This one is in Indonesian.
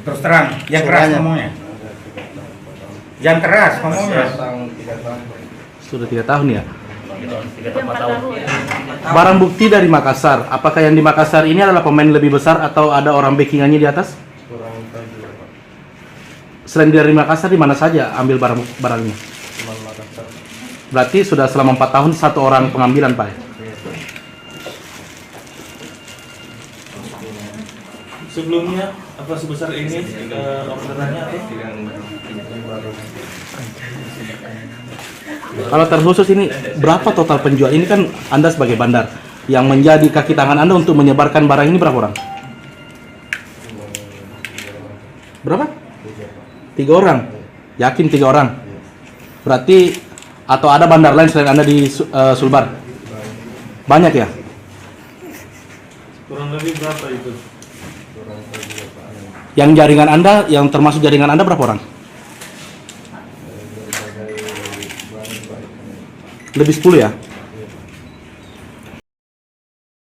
Terus terang, yang keras ngomongnya. Yang keras ngomongnya. Sudah 3 tahun ya. 3-4 tahun. Barang bukti dari Makassar, apakah yang di Makassar ini adalah pemain lebih besar atau ada orang backingannya di atas? Kurang tahu juga, Pak. Selain dari Makassar, di mana saja ambil barangnya? Cuma Makassar. Berarti sudah selama 4 tahun satu orang pengambilan, Pak. Sebelumnya apa sebesar ini orderannya atau? Kalau terkhusus ini berapa total penjual? Ini kan Anda sebagai bandar yang menjadi kaki tangan Anda untuk menyebarkan barang ini berapa orang? Berapa? 3 orang. Yakin 3 orang? Berarti atau ada bandar lain selain Anda di Sulbar? Banyak ya? Kurang lebih berapa itu? Kurang tahu juga, Pak. Yang jaringan Anda, yang termasuk jaringan Anda berapa orang? Berbagai bahan, Pak. Lebih 10 ya?